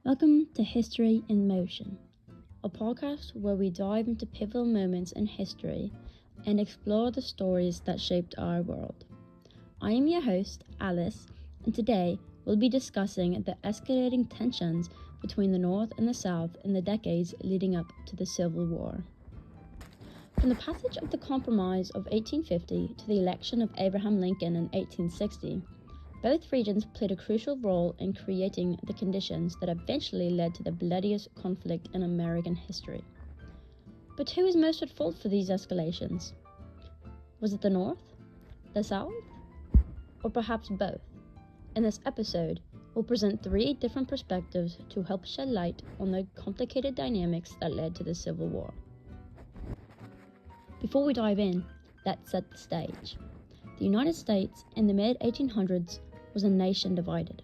Welcome to History in Motion, a podcast where we dive into pivotal moments in history and explore the stories that shaped our world. I am your host, Alice, and today we'll be discussing the escalating tensions between the North and the South in the decades leading up to the Civil War. From the passage of the Compromise of 1850 to the election of Abraham Lincoln in 1860, both regions played a crucial role in creating the conditions that eventually led to the bloodiest conflict in American history. But who is most at fault for these escalations? Was it the North, the South, or perhaps both? In this episode, we'll present three different perspectives to help shed light on the complicated dynamics that led to the Civil War. Before we dive in, let's set the stage. The United States in the mid-1800s was a nation divided.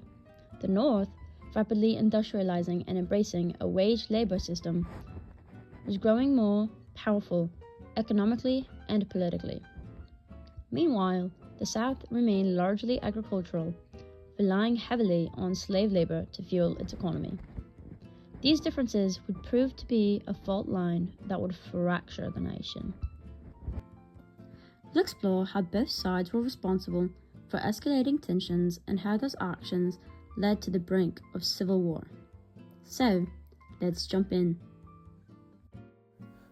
The North, rapidly industrializing and embracing a wage labor system, was growing more powerful economically and politically. Meanwhile, the South remained largely agricultural, relying heavily on slave labor to fuel its economy. These differences would prove to be a fault line that would fracture the nation. We'll explore how both sides were responsible for escalating tensions and how those actions led to the brink of civil war. So, let's jump in.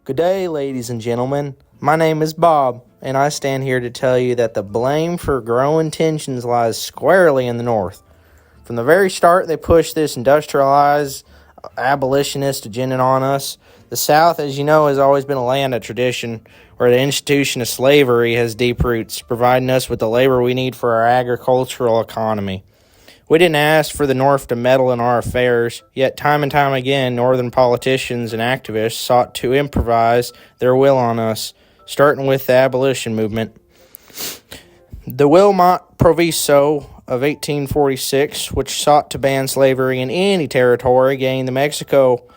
Good day, ladies and gentlemen. My name is Bob, and I stand here to tell you that the blame for growing tensions lies squarely in the North. From the very start, they pushed this industrialized, abolitionist agenda on us. The South, as you know, has always been a land of tradition, where the institution of slavery has deep roots, providing us with the labor we need for our agricultural economy. We didn't ask for the North to meddle in our affairs, yet time and time again, Northern politicians and activists sought to improvise their will on us, starting with the abolition movement. The Wilmot Proviso of 1846, which sought to ban slavery in any territory gained in Mexico,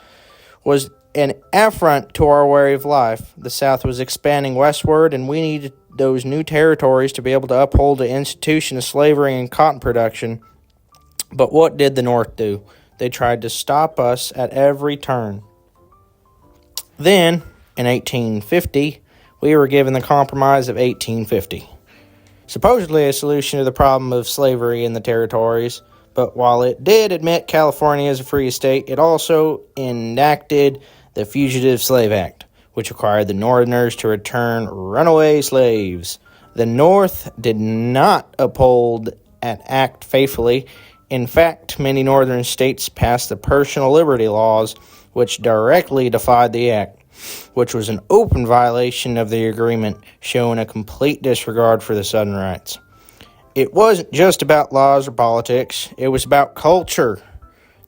was an affront to our way of life. The South was expanding westward, and we needed those new territories to be able to uphold the institution of slavery and cotton production. But what did the North do? They tried to stop us at every turn. Then, in 1850, we were given the Compromise of 1850. Supposedly a solution to the problem of slavery in the territories, but while it did admit California as a free state, it also enacted the Fugitive Slave Act, which required the Northerners to return runaway slaves. The North did not uphold an act faithfully. In fact, many northern states passed the personal liberty laws, which directly defied the act, which was an open violation of the agreement, showing a complete disregard for the Southern rights. It wasn't just about laws or politics, it was about culture.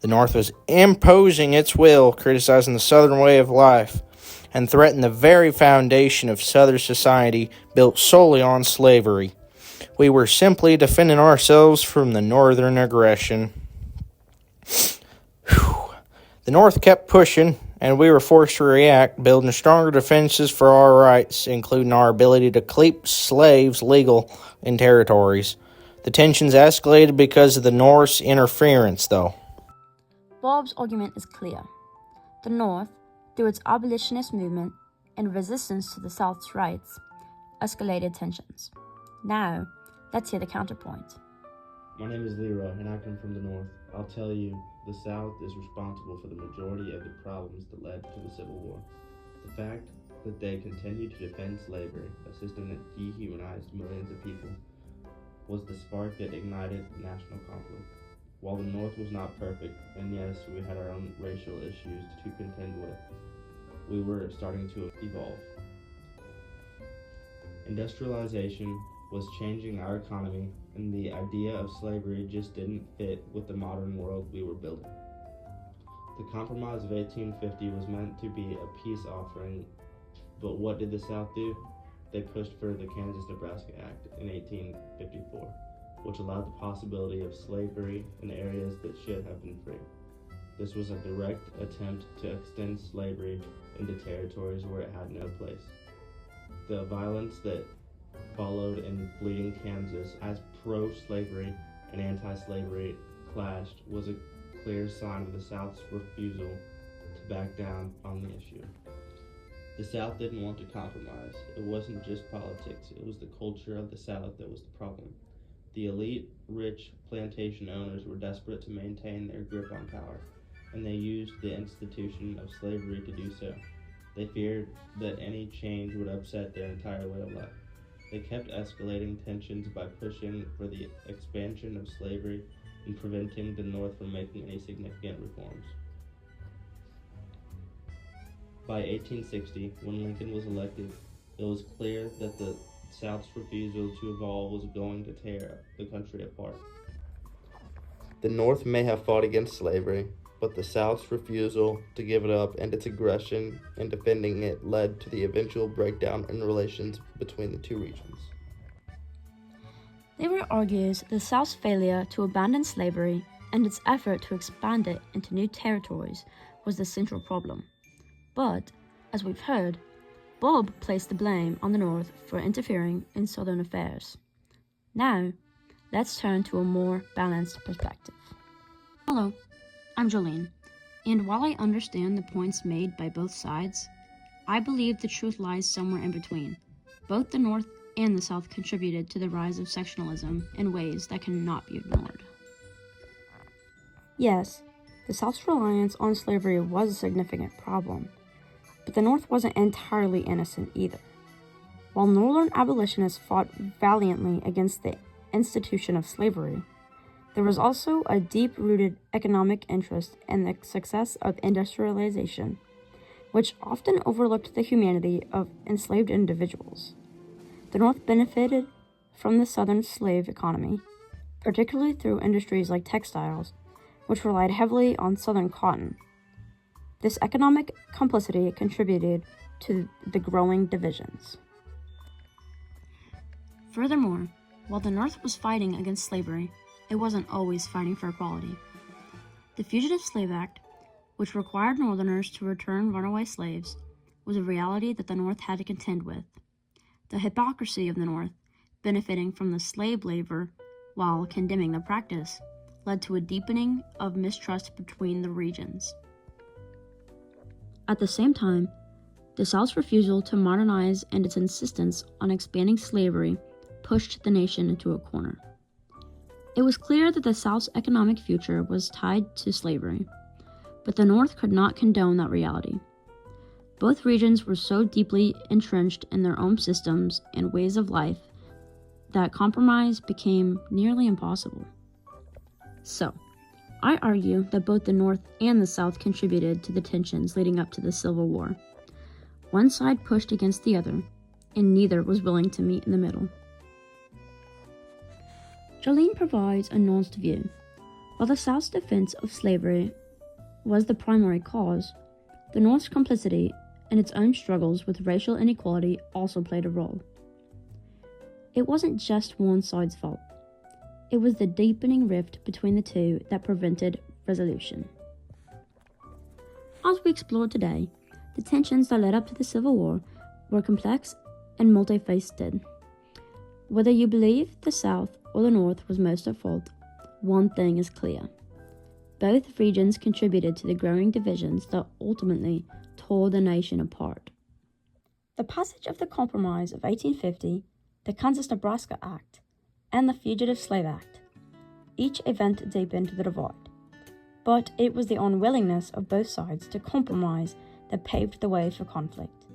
The North was imposing its will, criticizing the Southern way of life, and threatened the very foundation of Southern society built solely on slavery. We were simply defending ourselves from the Northern aggression. The North kept pushing, and we were forced to react, building stronger defenses for our rights, including our ability to keep slaves legal in territories. The tensions escalated because of the North's interference, though. Bob's argument is clear. The North, through its abolitionist movement and resistance to the South's rights, escalated tensions. Now, let's hear the counterpoint. My name is Leroy, and I come from the North. I'll tell you, the South is responsible for the majority of the problems that led to the Civil War. The fact that they continued to defend slavery, a system that dehumanized millions of people, was the spark that ignited national conflict. While the North was not perfect, and yes, we had our own racial issues to contend with, we were starting to evolve. Industrialization was changing our economy, and the idea of slavery just didn't fit with the modern world we were building. The Compromise of 1850 was meant to be a peace offering, but what did the South do? They pushed for the Kansas-Nebraska Act in 1854, which allowed the possibility of slavery in areas that should have been free. This was a direct attempt to extend slavery into territories where it had no place. The violence that followed in Bleeding Kansas as pro-slavery and anti-slavery clashed was a clear sign of the South's refusal to back down on the issue. The South didn't want to compromise. It wasn't just politics, it was the culture of the South that was the problem. The elite, rich plantation owners were desperate to maintain their grip on power, and they used the institution of slavery to do so. They feared that any change would upset their entire way of life. They kept escalating tensions by pushing for the expansion of slavery and preventing the North from making any significant reforms. By 1860, when Lincoln was elected, it was clear that the South's refusal to evolve was going to tear the country apart. The North may have fought against slavery, but the South's refusal to give it up and its aggression in defending it led to the eventual breakdown in relations between the two regions. Labor argues the South's failure to abandon slavery and its effort to expand it into new territories was the central problem. But, as we've heard, Bob placed the blame on the North for interfering in Southern affairs. Now, let's turn to a more balanced perspective. Hello, I'm Jolene, and while I understand the points made by both sides, I believe the truth lies somewhere in between. Both the North and the South contributed to the rise of sectionalism in ways that cannot be ignored. Yes, the South's reliance on slavery was a significant problem, but the North wasn't entirely innocent either. While Northern abolitionists fought valiantly against the institution of slavery, there was also a deep-rooted economic interest in the success of industrialization, which often overlooked the humanity of enslaved individuals. The North benefited from the Southern slave economy, particularly through industries like textiles, which relied heavily on Southern cotton. This economic complicity contributed to the growing divisions. Furthermore, while the North was fighting against slavery, it wasn't always fighting for equality. The Fugitive Slave Act, which required Northerners to return runaway slaves, was a reality that the North had to contend with. The hypocrisy of the North, benefiting from the slave labor while condemning the practice, led to a deepening of mistrust between the regions. At the same time, the South's refusal to modernize and its insistence on expanding slavery pushed the nation into a corner. It was clear that the South's economic future was tied to slavery, but the North could not condone that reality. Both regions were so deeply entrenched in their own systems and ways of life that compromise became nearly impossible. So, I argue that both the North and the South contributed to the tensions leading up to the Civil War. One side pushed against the other, and neither was willing to meet in the middle. Jolene provides a nuanced view. While the South's defense of slavery was the primary cause, the North's complicity and its own struggles with racial inequality also played a role. It wasn't just one side's fault. It was the deepening rift between the two that prevented resolution. As we explored today, the tensions that led up to the Civil War were complex and multifaceted. Whether you believe the South or the North was most at fault, one thing is clear. Both regions contributed to the growing divisions that ultimately tore the nation apart. The passage of the Compromise of 1850, the Kansas-Nebraska Act, and the Fugitive Slave Act. Each event deepened the divide, but it was the unwillingness of both sides to compromise that paved the way for conflict.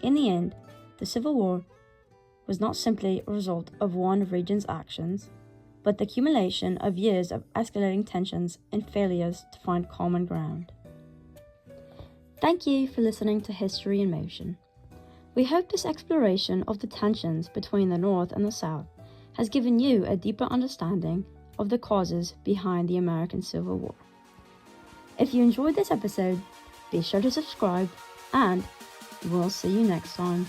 In the end, the Civil War was not simply a result of one region's actions, but the accumulation of years of escalating tensions and failures to find common ground. Thank you for listening to History in Motion. We hope this exploration of the tensions between the North and the South has given you a deeper understanding of the causes behind the American Civil War. If you enjoyed this episode, be sure to subscribe, and we'll see you next time.